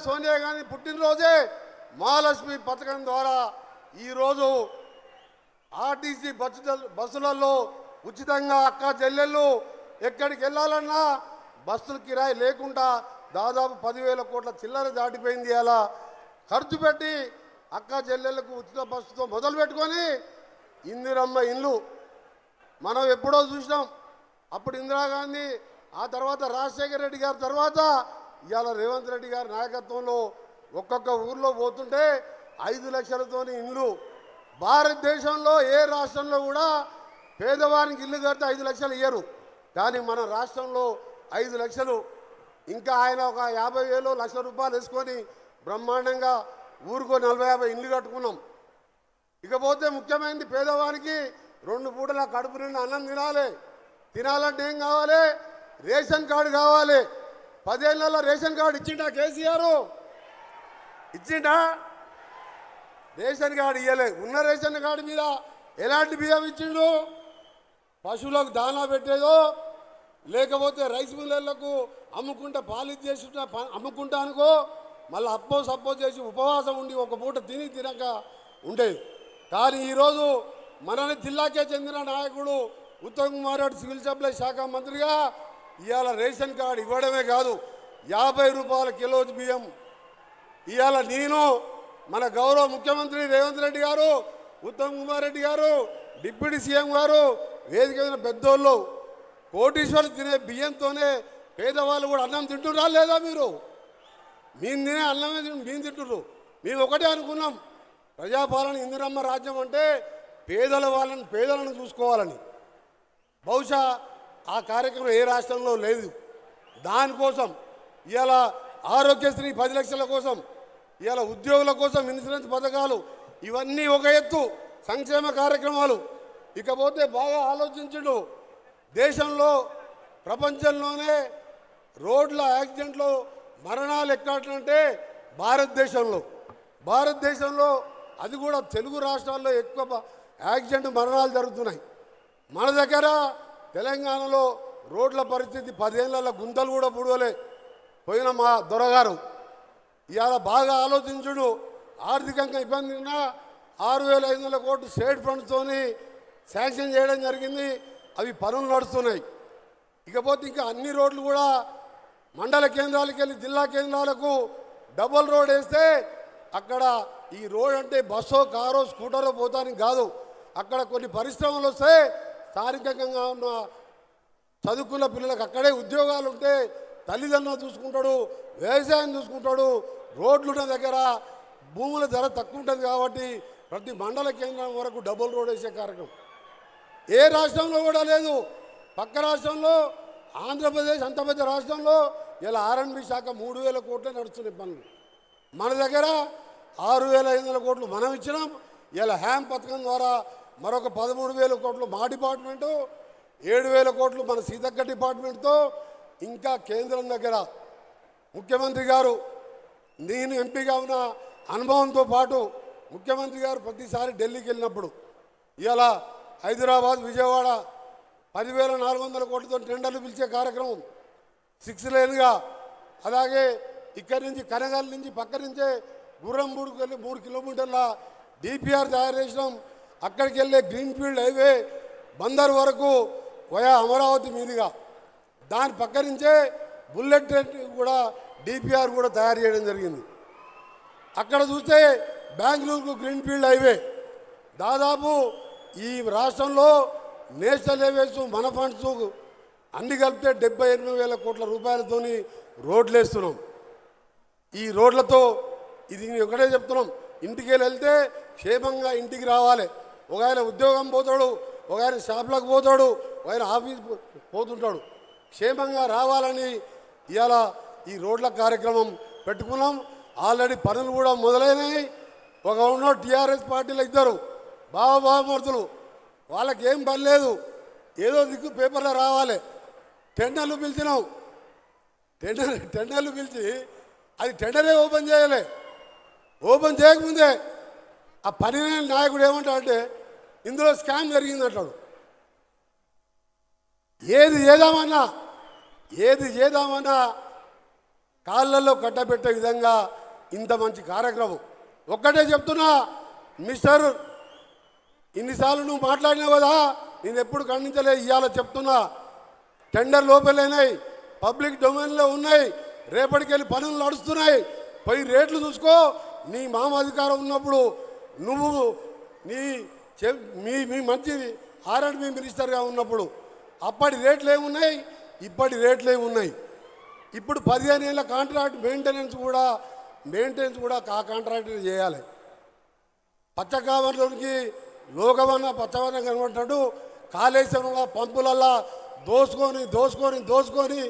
సోనియా గాంధీ పుట్టినరోజే మహాలక్ష్మి పథకం ద్వారా ఈరోజు ఆర్టీసీ బస్సులలో ఉచితంగా అక్క చెల్లెళ్ళు ఎక్కడికి వెళ్ళాలన్నా బస్సులు కిరాయి లేకుండా దాదాపు 10,000 కోట్ల చిల్లర దాటిపోయింది. అలా ఖర్చు పెట్టి అక్క చెల్లెళ్ళకు ఉచిత బస్సుతో మొదలు పెట్టుకొని ఇందిరమ్మ ఇండ్లు మనం ఎప్పుడో చూసినాం. అప్పుడు ఇందిరాగాంధీ, ఆ తర్వాత రాజశేఖర రెడ్డి గారి తర్వాత ఇవాళ రేవంత్ రెడ్డి గారి నాయకత్వంలో ఒక్కొక్క ఊర్లో పోతుంటే 5 లక్షలతోని ఇండ్లు. భారతదేశంలో ఏ రాష్ట్రంలో కూడా పేదవానికి ఇల్లు కడితే 5 లక్షలు ఇయ్యరు, కానీ మన రాష్ట్రంలో 5 లక్షలు. ఇంకా ఆయన ఒక 50,000 లక్ష రూపాయలు వేసుకొని బ్రహ్మాండంగా ఊరుకో 40-50 ఇండ్లు కట్టుకున్నాం. ఇకపోతే ముఖ్యమైనది పేదవానికి 2 పూటల కడుపు నిండా అన్నం తినాలంటే ఏం కావాలి? రేషన్ కార్డు కావాలి. 10 ఏళ్లలో రేషన్ కార్డు ఇచ్చిండా కేసీఆర్? ఇచ్చిండా? రేషన్ కార్డు ఇవ్వలే. ఉన్న రేషన్ కార్డు మీద ఎలాంటి బియ్యం ఇచ్చిండు? పశువులకు దానా పెట్టేదో, లేకపోతే రైస్ మిల్లర్లకు అమ్ముకుంటా పాలిష్ చేసి అమ్ముకుంటా అనుకో, మళ్ళీ సప్పో చేసి ఉపవాసం ఉండి ఒక పూట తినక ఉండేది. కానీ ఈరోజు మన జిల్లాకే చెందిన నాయకుడు ఉత్తమ్ కుమార్ రెడ్డి సివిల్ సప్లై శాఖ మంత్రిగా ఇవాళ రేషన్ కార్డు ఇవ్వడమే కాదు, 50 రూపాయల కిలో బియ్యం ఇవాళ నేను మన గౌరవ ముఖ్యమంత్రి రేవంత్ రెడ్డి గారు, ఉత్తమ్ కుమార్ రెడ్డి గారు, డిప్యూటీ సీఎం గారు, వేదిక మీద పెద్దోళ్ళు కోటీశ్వరులు తినే బియ్యంతోనే పేదవాళ్ళు కూడా అన్నం తింటున్నారా లేదా? మీరు తినే అన్నమే మేము తింటున్నారు. మేము ఒకటే అనుకున్నాం, ప్రజాపాలన ఇందిరమ్మ రాజ్యం అంటే పేదలను చూసుకోవాలని. బహుశా ఆ కార్యక్రమం ఏ రాష్ట్రంలో లేదు. దానికోసం ఇవాళ ఆరోగ్యశ్రీ 10 లక్షల కోసం, ఇవాళ ఉద్యోగుల కోసం ఇన్సూరెన్స్ పథకాలు, ఇవన్నీ ఒక ఎత్తు సంక్షేమ కార్యక్రమాలు. ఇకపోతే బాగా ఆలోచించుడు, దేశంలో ప్రపంచంలోనే రోడ్ల యాక్సిడెంట్లో మరణాలు ఎక్కడంటే భారతదేశంలో అది కూడా తెలుగు రాష్ట్రాల్లో ఎక్కువ యాక్సిడెంట్ మరణాలు జరుగుతున్నాయి. మన దగ్గర తెలంగాణలో రోడ్ల పరిస్థితి 10 ఏళ్ల గుంతలు కూడా పూడవలే పోయిన మా దొరగారు. ఇవాళ బాగా ఆలోచించుడు, ఆర్థికంగా ఇబ్బంది ఉన్నా 6,500 కోట్లు స్టేట్ ఫండ్స్తోని శాంక్షన్ చేయడం జరిగింది. అవి పనులు నడుస్తున్నాయి. ఇకపోతే ఇంకా అన్ని రోడ్లు కూడా మండల కేంద్రాలకు వెళ్ళి జిల్లా కేంద్రాలకు డబుల్ రోడ్ వేస్తే అక్కడ ఈ రోడ్ అంటే బస్సో కారో స్కూటరో పోతానికి కాదు, అక్కడ కొన్ని పరిశ్రమలు వస్తే స్థానికంగా ఉన్న చదువుకున్న పిల్లలకు అక్కడే ఉద్యోగాలు ఉంటే తల్లిదండ్రులు చూసుకుంటాడు, వ్యవసాయం చూసుకుంటాడు. రోడ్లున్న దగ్గర భూముల ధర తక్కువ ఉంటుంది కాబట్టి ప్రతి మండల కేంద్రం వరకు డబుల్ రోడ్ వేసే కార్యక్రమం ఏ రాష్ట్రంలో కూడా లేదు. పక్క రాష్ట్రంలో ఆంధ్రప్రదేశ్ అంత పెద్ద రాష్ట్రంలో ఇలా R&B శాఖ 3,000 కోట్లే నడుస్తున్నాయి పనులు. మన దగ్గర 6,500 కోట్లు మనం ఇచ్చినాం. ఇలా హ్యామ్ పథకం ద్వారా మరొక 13,000 కోట్లు మా డిపార్ట్మెంటు, 7,000 కోట్లు మన సీతక్క డిపార్ట్మెంట్తో, ఇంకా కేంద్రం దగ్గర ముఖ్యమంత్రి గారు నేను ఎంపీగా ఉన్న అనుభవంతో పాటు ముఖ్యమంత్రి గారు ప్రతిసారి ఢిల్లీకి వెళ్ళినప్పుడు ఇలా హైదరాబాద్ విజయవాడ 10,400 కోట్లతో టెండర్లు పిలిచే కార్యక్రమం 6 లేన్గా, అలాగే ఇక్కడి నుంచి కనగల్ నుంచి పక్క నుంచే గుర్రంపూడికి వెళ్ళి 3 కిలోమీటర్ల DPR తయారు చేసినాం. అక్కడికి వెళ్ళే గ్రీన్ఫీల్డ్ హైవే బందర్ వరకు వయా అమరావతి మీదుగా దాని పక్క నుంచే బుల్లెట్ ట్రైన్ కూడా DPR కూడా తయారు చేయడం జరిగింది. అక్కడ చూస్తే బెంగళూరుకు గ్రీన్ఫీల్డ్ హైవే దాదాపు ఈ రాష్ట్రంలో నేషనల్ హైవేస్ మన ఫండ్స్ అన్ని కలిపితే 78,000 కోట్ల రూపాయలతోని రోడ్లు వేస్తున్నాం. ఈ రోడ్లతో ఇది ఒకటే చెప్తున్నాం, ఇంటికి వెళ్తే క్షేమంగా ఇంటికి రావాలి. ఒక ఆయన ఉద్యోగం పోతాడు, ఒక ఆయన షాప్లకు పోతాడు, ఒక ఆయన ఆఫీస్ పోతుంటాడు. క్షేమంగా రావాలని ఇవాళ ఈ రోడ్ల కార్యక్రమం పెట్టుకున్నాం. ఆల్రెడీ పనులు కూడా మొదలైనవి. ఒక ఉన్న TRS పార్టీలో ఇద్దరు బావమూర్తులు, వాళ్ళకి ఏం పని లేదు, ఏదో దిక్కు పేపర్లో రావాలి. టెండర్లు పిలిచినాం, టెండర్లు పిలిచి అది టెండరే ఓపెన్ చేయలే. ఓపెన్ చేయకముందే ఆ పని నాయకుడు ఏమంటాడంటే ఇందులో స్కామ్ జరిగింది అంటాడు. ఏది చేద్దామన్నా కాళ్ళల్లో కట్టబెట్టే విధంగా ఇంత మంచి కార్యక్రమం. ఒక్కటే చెప్తున్నా మిస్టర్, ఇన్నిసార్లు నువ్వు మాట్లాడినావు కదా, నేను ఎప్పుడు ఖండించలే. ఇవాళ చెప్తున్నా, టెండర్ లోపలైనాయి, పబ్లిక్ డొమైన్లో ఉన్నాయి, రేపటికెళ్ళి పనులు నడుస్తున్నాయి. పోయి రేట్లు చూసుకో. నీ మామ అధికారం ఉన్నప్పుడు నువ్వు మీ మంచి ఆర్ఎండ్బి మినిస్టర్గా ఉన్నప్పుడు అప్పటి రేట్లు ఏమున్నాయి, ఇప్పటి రేట్లు ఏమున్నాయి. ఇప్పుడు 15 ఏళ్ళ కాంట్రాక్ట్ మెయింటెనెన్స్ కూడా ఆ కాంట్రాక్టర్ చేయాలి. పచ్చకామర్లోనికి లోకమన్న పచ్చవన్న కనబడ్డాడు. కాళేశ్వరంలో పంపులల్లా దోసుకొని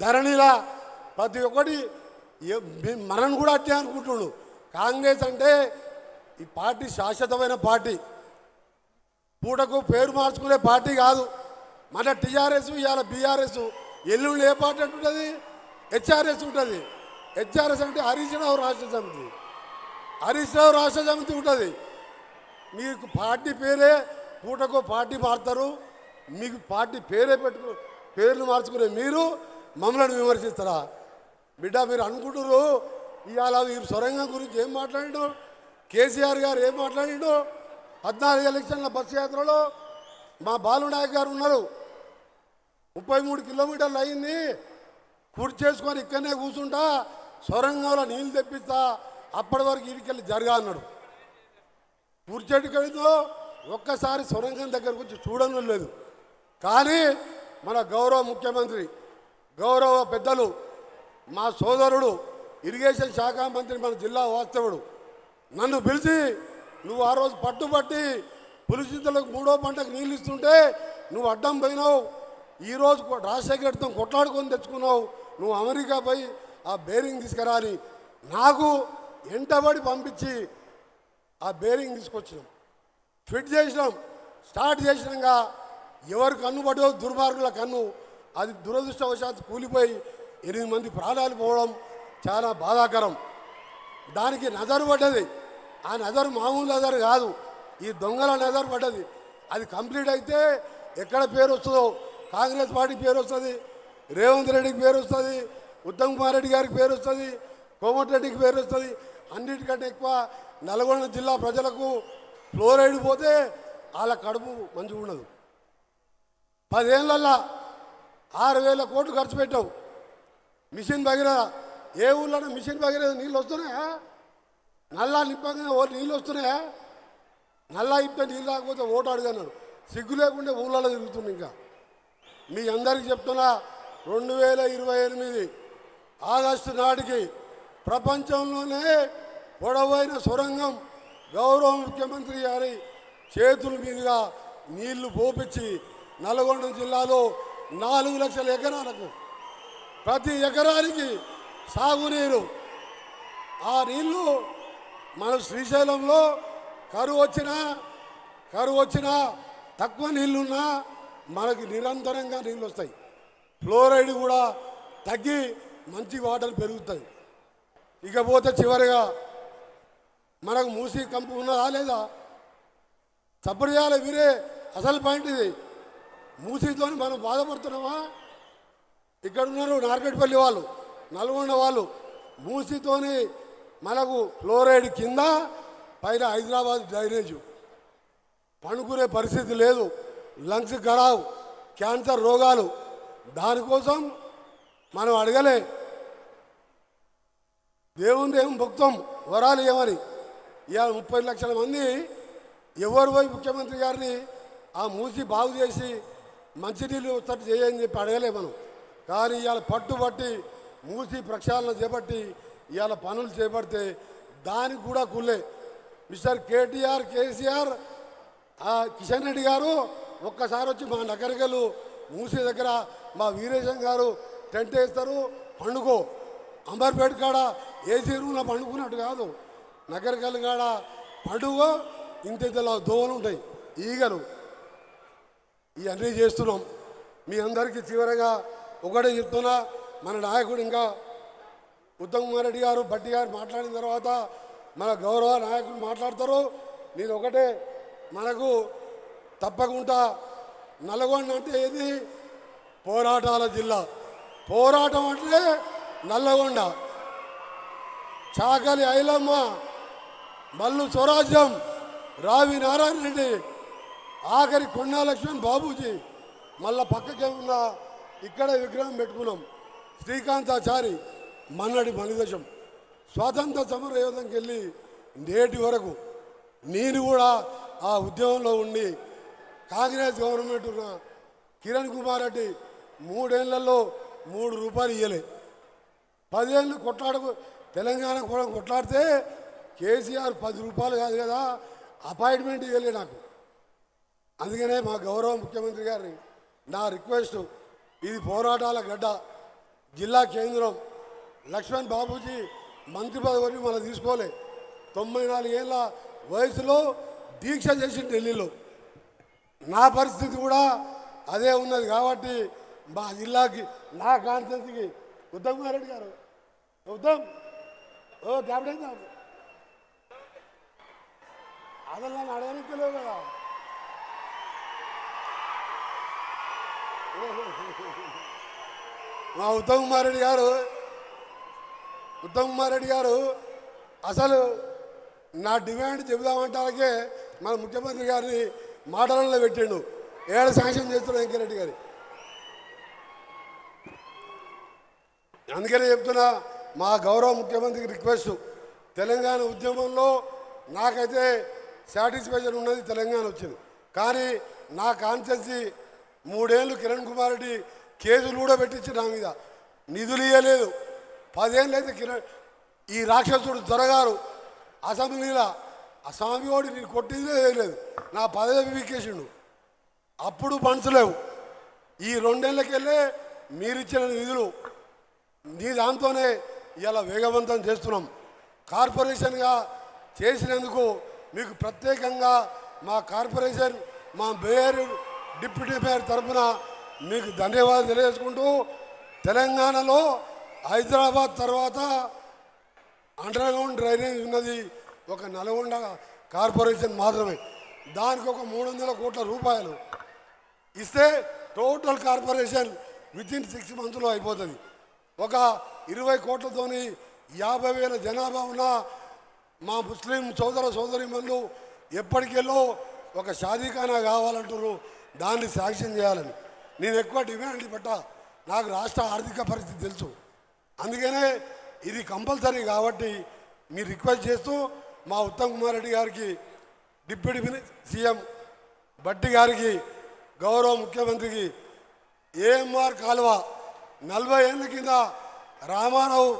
ధరణిలా ప్రతి ఒక్కటి మనను కూడా అట్టే అనుకుంటున్నాడు. కాంగ్రెస్ అంటే ఈ పార్టీ శాశ్వతమైన పార్టీ, పూటకు పేరు మార్చుకునే పార్టీ కాదు. మన టీఆర్ఎస్ ఇవాళ బీఆర్ఎస్, ఎల్లుండి ఏ పార్టీ అంటుంటుంది, హెచ్ఆర్ఎస్ ఉంటుంది. హెచ్ఆర్ఎస్ అంటే హరీష్ రావు రాష్ట్ర సమితి ఉంటుంది. మీకు పార్టీ పేరే, పూటకో పార్టీ మారుతారు. మీకు పార్టీ పేరే పేర్లు మార్చుకునే మీరు మమ్మల్ని విమర్శిస్తారా? బిడ్డ, మీరు అనుకుంటున్నారు ఇవాళ మీరు సొరంగం గురించి ఏం మాట్లాడిండు, కేసీఆర్ గారు ఏం మాట్లాడిండు. 14 ఎలక్షన్ల బస్సు యాత్రలో మా బాలునాయక్ గారు ఉన్నారు. 33 కిలోమీటర్లు అయింది, కుర్చీ చేసుకొని ఇక్కడనే కూర్చుంటా, సొరంగంలో నీళ్ళు తెప్పిస్తా, అప్పటి వరకు ఇడికెళ్ళి జరగా అన్నాడు. కూర్చేటికెళ్ళిందో ఒక్కసారి సొరంగం దగ్గరకు వచ్చి చూడడం లేదు. కానీ మన గౌరవ ముఖ్యమంత్రి, గౌరవ పెద్దలు, మా సోదరుడు ఇరిగేషన్ శాఖ మంత్రి, మన జిల్లా వాస్తవుడు నన్ను పిలిచి, నువ్వు ఆ రోజు పట్టుబట్టి పులిచింతలకు 3వ పంటకు నీళ్ళు ఇస్తుంటే నువ్వు అడ్డం పోయినావు. ఈరోజు రాజశేఖర్తో కొట్లాడుకొని తెచ్చుకున్నావు. నువ్వు అమెరికా పోయి ఆ బేరింగ్ తీసుకురా అని నాకు ఎంటబడి పంపించి ఆ బేరింగ్ తీసుకొచ్చినాం, ఫిట్ చేసినాం, స్టార్ట్ చేసినాక ఎవరు కన్ను పడో దుర్మార్గుల కన్ను, అది దురదృష్టవశాత్తు కూలిపోయి 8 మంది ప్రాణాలు పోవడం చాలా బాధాకరం. దానికి నజరు పడ్డది. ఆ నజరు మామూలు నజరు కాదు, ఈ దొంగల నజరు పడ్డది. అది కంప్లీట్ అయితే ఎక్కడ పేరు వస్తుందో, కాంగ్రెస్ పార్టీకి పేరు వస్తుంది, రేవంత్ రెడ్డికి పేరు వస్తుంది, ఉత్తమ్ కుమార్ రెడ్డి గారికి పేరు వస్తుంది, కోమటిరెడ్డికి పేరు వస్తుంది. అన్నిటికంటే ఎక్కువ నల్గొండ జిల్లా ప్రజలకు ఫ్లోరైడ్ పోతే వాళ్ళ కడుపు మంచిగా ఉండదు. 10 ఏళ్ళల్లో 6,000 కోట్లు ఖర్చు పెట్టావు. మిషన్ భగీరథ, ఏ ఊళ్ళో మిషన్ భగీరథ నీళ్ళు వస్తున్నాయా? నల్లా నింపగానే నీళ్ళు వస్తున్నాయా? నల్లా ఇప్పే నీళ్ళు రాకపోతే ఓటు అడిగాను. సిగ్గు లేకుండా ఊళ్ళలో తిరుగుతుంది. ఇంకా మీ అందరికీ చెప్తున్నా, 2028 ఆగస్టు నాటికి ప్రపంచంలోనే పొడవైన సొరంగం గౌరవ ముఖ్యమంత్రి గారి చేతుల మీదుగా నీళ్లు పోపించి నల్గొండ జిల్లాలో 4 లక్షల ఎకరాలకు ప్రతి ఎకరానికి సాగునీరు. ఆ నీళ్లు మన శ్రీశైలంలో కరువు వచ్చినా తక్కువ నీళ్లున్నా మనకి నిరంతరంగా నీళ్ళు వస్తాయి. ఫ్లోరైడ్ కూడా తగ్గి మంచి వాటర్ పెరుగుతాయి. ఇకపోతే చివరిగా మనకు మూసీ కంపు ఉన్నదా లేదా? సపోర్ట్ చేయాలి. వీరే అసలు పాయింట్ ఇది. మూసీతో మనం బాధపడుతున్నామా? ఇక్కడ ఉన్నారు నార్కెట్పల్లి వాళ్ళు, నల్గొండ వాళ్ళు. మూసీతోని మనకు ఫ్లోరైడ్ కింద, పైన హైదరాబాద్ డ్రైనేజు, పండుకునే పరిస్థితి లేదు, లంగ్స్ ఖరాబ్, క్యాన్సర్ రోగాలు. దానికోసం మనం అడగలే, దేవుని ఏం భక్తం వరాలు ఏమని. ఇవాళ 30 లక్షల మంది ఎవరు పోయి ముఖ్యమంత్రి గారిని ఆ మూసి బాగు చేసి మంచినీళ్ళు వచ్చేట్టు చేయని చెప్పి అడగలే మనం. కానీ ఇవాళ పట్టుబట్టి మూసి ప్రక్షాళన చేపట్టి ఇవాళ పనులు చేపడితే దానికి కూడా కుళ్ళే. మిస్టర్ కేటీఆర్, కేసీఆర్, కిషన్ రెడ్డి గారు ఒక్కసారి వచ్చి మా నగరికలు మూసి దగ్గర మా వీరేశం గారు టెంట్ వేస్తారు, పండుకో. అంబర్పేట కాడ ఏసీ రూమ్లో పండుకున్నట్టు కాదు, నగరికల్ కాడ పండుగో. ఇంత దోవలు ఉంటాయి, ఈగలు. ఇవన్నీ చేస్తున్నాం. మీ అందరికీ చివరగా ఒకటే చెప్తున్నా, మన నాయకుడు ఇంకా ఉత్తమ్ కుమార్ రెడ్డి గారు, భట్టి గారు మాట్లాడిన తర్వాత మన గౌరవ నాయకులు మాట్లాడతారు. నేను ఒకటే, మనకు తప్పకుండా నల్గొండ అంటే ఏది? పోరాటాల జిల్లా. పోరాటం అంటే నల్లగొండ, చాకలి ఐలమ్మ, మల్లు స్వరాజ్యం, రావి నారాయణ రెడ్డి, ఆఖరి కొండా లక్ష్మణ్ బాబూజీ, మళ్ళా పక్కకే ఉన్న ఇక్కడ విగ్రహం పెట్టుకున్నాం. శ్రీకాంతాచారి మన్నడి మణిదశం స్వాతంత్ర సమర యోధంకి వెళ్ళి నేటి వరకు నేను కూడా ఆ ఉద్యమంలో ఉండి కాంగ్రెస్ గవర్నమెంట్ ఉన్న కిరణ్ కుమార్ రెడ్డి 3 ఏళ్లలో 3 రూపాయలు ఇవ్వలే. 10 ఏళ్ళు తెలంగాణ కూడా కొట్లాడితే కేసీఆర్ 10 రూపాయలు కాదు కదా అపాయింట్మెంట్ ఇవ్వలే నాకు. అందుకనే మా గౌరవ ముఖ్యమంత్రి గారిని నా రిక్వెస్ట్, ఇది పోరాటాల గడ్డ, జిల్లా కేంద్రం. లక్ష్మణ్ బాబూజీ మంత్రి పదవి మనం తీసుకోలే. 94 ఏళ్ళ వయసులో దీక్ష చేసి ఢిల్లీలో. నా పరిస్థితి కూడా అదే ఉన్నది కాబట్టి మా జిల్లాకి నా కాన్స్టిట్యూన్సీకి ఉత్తమ్ కుమార్ రెడ్డి గారు క్యాప్టెన్ అసలు నన్ను అడగనిక్కలేవు కదా. మా ఉత్తమ్ కుమార్ రెడ్డి గారు అసలు నా డిమాండ్ చెబుదామంటాకే మన ముఖ్యమంత్రి గారిని మాటలలో పెట్టిండు. ఏడ శాంక్షన్ చేస్తున్నాడు వెంకరెడ్డి గారి. అందుకనే చెప్తున్నా, మా గౌరవ ముఖ్యమంత్రికి రిక్వెస్ట్, తెలంగాణ ఉద్యమంలో నాకైతే సాటిస్ఫాక్షన్ ఉన్నది, తెలంగాణ వచ్చింది. కానీ నా కాన్స్టిట్యూన్సీ 3 ఏళ్ళు కిరణ్ కుమార్ రెడ్డి కేసులు కూడా పెట్టించి నా మీద నిధులు ఇవ్వలేదు. 10 ఏళ్ళు అయితే ఈ రాక్షసుడు దొరగారు అసెంబ్లీలో ఆ స్వామివాడు నేను కొట్టిందే లేదు, నా పదవి వీకేసిండు. అప్పుడు పంచలేవు. ఈ 2 ఏళ్ళకెళ్ళే మీరిచ్చిన నిధులు నీ దాంతోనే ఇలా వేగవంతం చేస్తున్నాం. కార్పొరేషన్గా చేసినందుకు మీకు ప్రత్యేకంగా మా కార్పొరేషన్, మా మేయర్, డిప్యూటీ మేయర్ తరఫున మీకు ధన్యవాదాలు తెలియజేసుకుంటూ, తెలంగాణలో హైదరాబాద్ తర్వాత అండర్గ్రౌండ్ డ్రైనేజ్ ఉన్నది ఒక నల్గొండ కార్పొరేషన్ మాత్రమే. దానికి ఒక 300 కోట్ల రూపాయలు ఇస్తే టోటల్ కార్పొరేషన్ వితిన్ 6 మంత్స్లో అయిపోతుంది. ఒక 20 కోట్లతోని 50,000 జనాభా ఉన్న మా ముస్లిం సోదరీమణులు ఎప్పటికెళ్ళో ఒక షాదీఖానా కావాలంటారు, దాన్ని శాంక్షన్ చేయాలని. నేను ఎక్కువ డిమాండ్ పెట్టా, నాకు రాష్ట్ర ఆర్థిక పరిస్థితి తెలుసు. అందుకనే ఇది కంపల్సరీ కాబట్టి మీరు రిక్వెస్ట్ చేస్తూ మా ఉత్తమ్ కుమార్ రెడ్డి గారికి, డిప్యూటీ సీఎం భట్టి గారికి, గౌరవ ముఖ్యమంత్రికి ఏఎంఆర్ కాలువ 40 ఏళ్ళ కింద రామారావు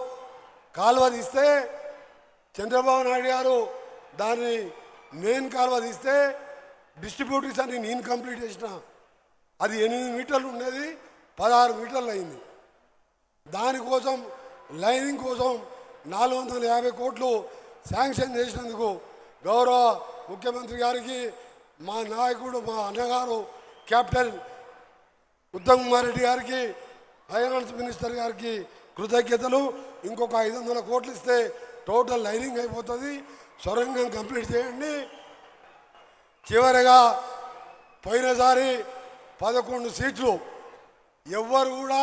కాలువ తీస్తే చంద్రబాబు నాయుడు గారు దాన్ని మెయిన్ కాలువ తీస్తే డిస్ట్రిబ్యూటర్స్ అని నేను కంప్లీట్ చేసిన. అది 8 మీటర్లు ఉండేది, 16 మీటర్లు అయింది. దానికోసం లైనింగ్ కోసం 450 కోట్లు శాంక్షన్ చేసినందుకు గౌరవ ముఖ్యమంత్రి గారికి, మా నాయకుడు, మా అన్నగారు కెప్టెన్ ఉత్తమ్ కుమార్ రెడ్డి గారికి, ఫైనాన్స్ మినిస్టర్ గారికి కృతజ్ఞతలు. ఇంకొక 500 కోట్లు ఇస్తే టోటల్ లైనింగ్ అయిపోతుంది. సొరంగం కంప్లీట్ చేయండి. చివరిగా పోయినసారి 11 సీట్లు ఎవ్వరు కూడా